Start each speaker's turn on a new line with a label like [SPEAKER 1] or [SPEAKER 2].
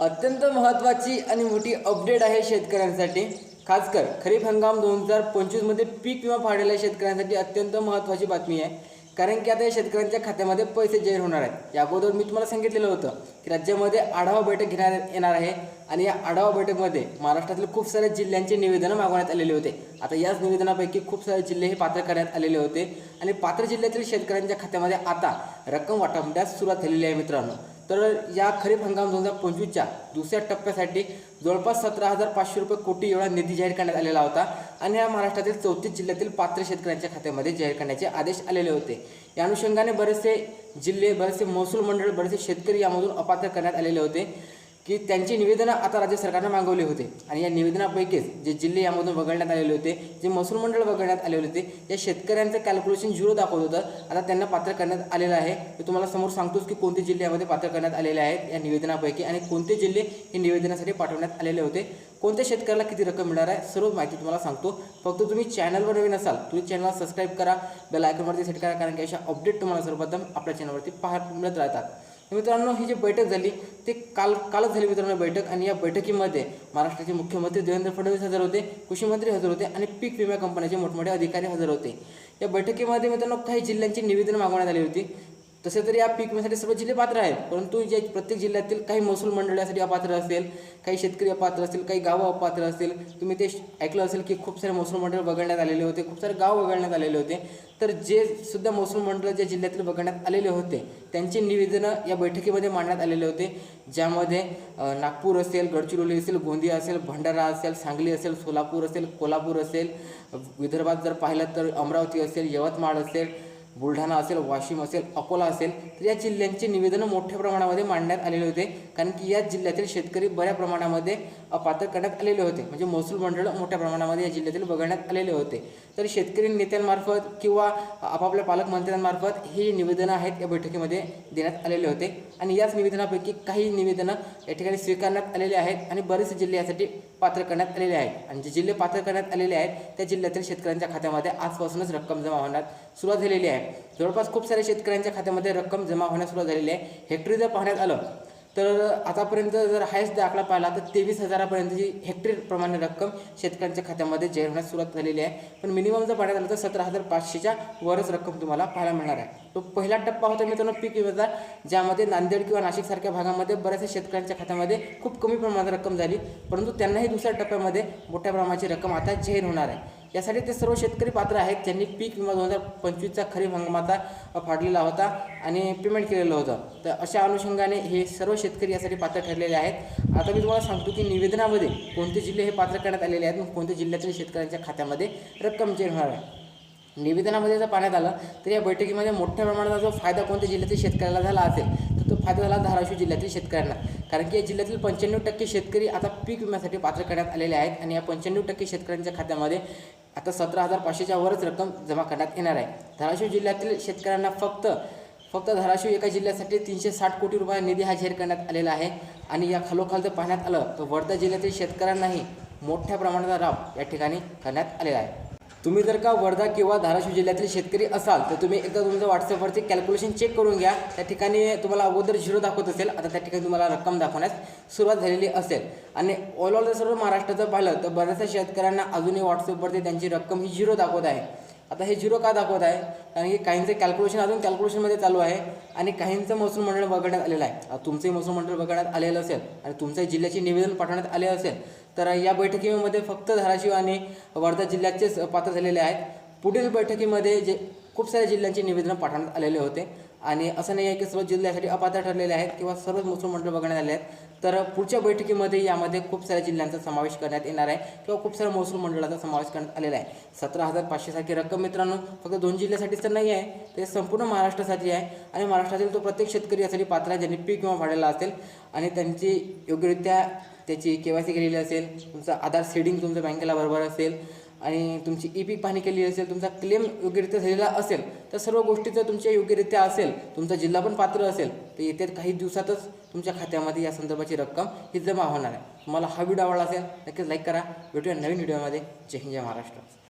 [SPEAKER 1] अत्यंत महत्त्वाची आणि मोठी अपडेट आहे शेतकऱ्यांसाठी. खासकर खरीप हंगाम 2025 मध्ये पीक विमा फाळलेल्या शेतकऱ्यांसाठी अत्यंत महत्त्वाची बातमी आहे. कारण की आता या शेतकऱ्यांच्या खात्यामध्ये पैसे जाहीर होणार आहेत. या अगोदर मी तुम्हाला सांगितलेलं होतं की राज्यामध्ये आढावा बैठक घेण्यात येणार आहे आणि या आढावा बैठकमध्ये महाराष्ट्रातील खूप साऱ्या जिल्ह्यांचे निवेदनं मागवण्यात आलेले होते. आता याच निवेदनापैकी खूप सारे जिल्हे हे पात्र करण्यात आलेले होते आणि पात्र जिल्ह्यातील शेतकऱ्यांच्या खात्यामध्ये आता रक्कम वाटपण्यास सुरुवात झालेली आहे मित्रांनो. तर या खरीप हंगाम 2025च्या दुसऱ्या टप्प्यासाठी जवळपास 17,500 रुपये कोटी एवढा निधी जाहीर करण्यात आलेला होता आणि या महाराष्ट्रातील 34 जिल्ह्यातील पात्र शेतकऱ्यांच्या खात्यामध्ये जाहीर करण्याचे आदेश आलेले होते. या अनुषंगाने बरेचसे जिल्हे, बरेचसे महसूल मंडळ, बरेचसे शेतकरी यामधून अपात्र करण्यात आलेले होते की त्यांची निवेदनं आता राज्य सरकारने मागवली होते आणि या निवेदनापैकीच जे जिल्हे यामधून वगळण्यात आलेले होते, जे महसूल मंडळ वगळण्यात आलेले होते, या शेतकऱ्यांचं कॅल्क्युलेशन 0 दाखवत होतं. आता त्यांना पात्र करण्यात आलेलं आहे. मी तुम्हाला समोर सांगतोच की कोणते जिल्हे यामध्ये पात्र करण्यात आलेले आहेत या निवेदनापैकी आणि कोणते जिल्हे हे निवेदनासाठी पाठवण्यात आलेले होते, कोणत्या शेतकऱ्याला किती रक्कम मिळणार आहे, सर्व माहिती तुम्हाला सांगतो. फक्त तुम्ही चॅनलवर नवीन असाल तुम्ही चॅनलला सबस्क्राईब करा, बेल आयकॉनवरती सेट करा, कारण की अशा अपडेट तुम्हाला सर्वप्रथम आपल्या चॅनलवरती पाहायला मिळत राहतात. मित्रांनो, ही जी बैठक झाली ते कालच झाली मित्रांनो बैठक, आणि या बैठकीमध्ये महाराष्ट्राचे मुख्यमंत्री देवेंद्र फडणवीस हजर होते, कृषी मंत्री हजर होते आणि पीक विमा कंपन्याचे मोठमोठे अधिकारी हजर होते. या बैठकीमध्ये मित्रांनो काही जिल्ह्यांची निवेदन मागवण्यात आली होती. तसे तर या पीक विम्यासाठी सर्व जिल्हे पात्र आहेत, परंतु जे प्रत्येक जिल्ह्यातील काही महसूल मंडळ यासाठी अपात्र असेल, काही शेतकरी अपात्र असतील, काही गावं अपात्र असतील. तुम्ही ते ऐकलं असेल की खूप सारे महसूल मंडळ वगळण्यात आलेले होते, खूप सारे गाव वगळण्यात आलेले होते. तर जे सुद्धा महसूल मंडळ ज्या जिल्ह्यातील वगळण्यात आलेले होते त्यांची निवेदनं या बैठकीमध्ये मांडण्यात आलेले होते, ज्यामध्ये नागपूर असेल, गडचिरोली असेल, गोंदिया असेल, भंडारा असेल, सांगली असेल, सोलापूर असेल, कोल्हापूर असेल, विदर्भात जर पाहिलं तर अमरावती असेल, यवतमाळ असेल, बुलढाणा असेल, वाशिम असेल, अकोला असेल. तर या जिल्ह्यांची निवेदनं मोठ्या प्रमाणामध्ये मांडण्यात आलेले होते, कारण की या जिल्ह्यातील शेतकरी बऱ्या प्रमाणामध्ये अपात्र करण्यात आलेले होते, म्हणजे महसूल मंडळ मोठ्या प्रमाणामध्ये या जिल्ह्यातील वगळण्यात आलेले होते. तर शेतकरी नेत्यांमार्फत किंवा आपापल्या पालकमंत्र्यांमार्फत ही निवेदनं आहेत या बैठकीमध्ये देण्यात आलेले होते आणि याच निवेदनापैकी काही निवेदनं या ठिकाणी स्वीकारण्यात आलेले आहेत आणि बरेचसे जिल्हे यासाठी पात्र करण्यात आलेले आहेत. आणि जे जिल्हे पात्र करण्यात आलेले आहेत त्या जिल्ह्यातील शेतकऱ्यांच्या खात्यामध्ये आजपासूनच रक्कम जमा होण्यास सुरुवात झालेली आहे. जवळपास खूप साऱ्या शेतकऱ्यांच्या खात्यामध्ये रक्कम जमा होण्यास सुरुवात झालेली आहे. हेक्टरी जर पाहण्यात आलं तर आतापर्यंत जर हायस्ट आकडा पाहिला तर 23,000पर्यंतची हेक्टरी प्रमाणे रक्कम शेतकऱ्यांच्या खात्यामध्ये जाहीर होण्यास सुरुवात झालेली आहे. पण मिनिमम जर पाहण्यात आलं तर 17,500च्या वरच रक्कम तुम्हाला पाहायला मिळणार आहे. तो पहिला टप्पा होता मित्रांनो पीक विम्याचा, ज्यामध्ये नांदेड किंवा नाशिकसारख्या भागामध्ये बऱ्याचशा शेतकऱ्यांच्या खात्यामध्ये खूप कमी प्रमाणात रक्कम झाली, परंतु त्यांनाही दुसऱ्या टप्प्यामध्ये मोठ्या प्रमाणाची रक्कम आता जाहीर होणार आहे. यासाठी ते सर्व शेतकरी पात्र आहेत ज्यांनी पीक विमा 2025चा खरीप हंगामाचा फाडलेला होता आणि पेमेंट केलेलं होतं. तर अशा अनुषंगाने हे सर्व शेतकरी यासाठी पात्र ठरलेले आहेत. आता मी तुम्हाला सांगतो की निवेदनामध्ये कोणते जिल्हे हे पात्र करण्यात आलेले आहेत, कोणत्या जिल्ह्यातील शेतकऱ्यांच्या खात्यामध्ये रक्कम जाहीर होणार आहे. निवेदनामध्ये जर पाहण्यात आलं तर या बैठकीमध्ये मोठ्या प्रमाणाचा जो फायदा कोणत्या जिल्ह्यातील शेतकऱ्याला झाला असेल तर तो फायदा झाला धाराशिव जिल्ह्यातील शेतकऱ्यांना, कारण की या जिल्ह्यातील 95% शेतकरी आता पीक विम्यासाठी पात्र करण्यात आलेले आहेत आणि या 95% शेतकऱ्यांच्या खात्यामध्ये आता 17,500च्या वरच रक्कम जमा करण्यात येणार आहे. धाराशिव जिल्ह्यातील शेतकऱ्यांना फक्त धाराशिव एका जिल्ह्यासाठी 360 कोटी रुपये निधी हा जाहीर करण्यात आलेला आहे. आणि या खालोखाल जर पाहण्यात आलं तर वर्धा जिल्ह्यातील शेतकऱ्यांनाही मोठ्या प्रमाणाचा लाभ या ठिकाणी करण्यात आलेला आहे. तुम्ही जर का वर्धा किंवा धाराशिव जिल्ह्यातील शेतकरी असाल तर तुम्ही एकदा तुमचं व्हॉट्सअपवरती कॅल्क्युलेशन चेक करून घ्या. त्या ठिकाणी तुम्हाला अगोदर 0 दाखवत असेल, आता त्या ठिकाणी तुम्हाला रक्कम दाखवण्यास सुरुवात झालेली असेल. आणि ऑल जर सर्व महाराष्ट्राचं पाहिलं तर बऱ्याचशा शेतकऱ्यांना अजूनही व्हॉट्सअपवरती त्यांची रक्कम ही 0 दाखवत आहे. आता हे 0 का दाखवत आहे, कारण की काहींचं कॅल्क्युलेशन अजून कॅल्क्युलेशनमध्ये चालू आहे आणि काहींचं महसूल मंडळ वगळण्यात आलेलं आहे. तुमचंही महसूल मंडळ वगळण्यात आलेलं असेल आणि तुमच्या जिल्ह्याची निवेदन पाठवण्यात आले असेल तर या बैठकीमध्ये फक्त धाराशिव आणि वर्धा जिल्ह्याचेच पात्र झालेले आहेत. पुढील बैठकीमध्ये जे खूप साऱ्या जिल्ह्यांची निवेदनं पाठवण्यात आलेले होते आणि असं नाही आहे की सर्व जिल्ह्यासाठी अपात्र ठरलेले आहेत किंवा सर्वच महसूल मंडळ वगळण्यात आले आहेत. तर पुढच्या बैठकीमध्ये यामध्ये खूप साऱ्या जिल्ह्यांचा समावेश करण्यात येणार आहे किंवा खूप साऱ्या महसूल मंडळाचा समावेश करण्यात आलेला आहे. 17,500 सारखी रक्कम मित्रांनो फक्त 2 जिल्ह्यासाठीच तर नाही आहे, ते संपूर्ण महाराष्ट्रासाठी आहे आणि महाराष्ट्रातील तो प्रत्येक शेतकरी यासाठी पात्र आहे ज्यांनी पीक विमा फाडलेला असेल आणि त्यांची योग्यरित्या त्याची KYC केलेली असेल, तुमचा आधार सीडिंग तुमच्या बँकेला बरोबर असेल आणि तुमची ई-पीक पाहणी केली असेल, तुमचा क्लेम योग्यरित्या झालेला असेल, तर सर्व गोष्टी जर तुमच्या योग्यरित्या असेल, तुमचा जिल्हा पण पात्र असेल तर येत्या काही दिवसातच तुमच्या खात्यामध्ये या संदर्भाची रक्कम ही जमा होणार आहे. तुम्हाला हा व्हिडिओ आवडला असेल नक्कीच लाईक करा. भेटूया नवीन व्हिडिओमध्ये. जय हिंद, जय महाराष्ट्र.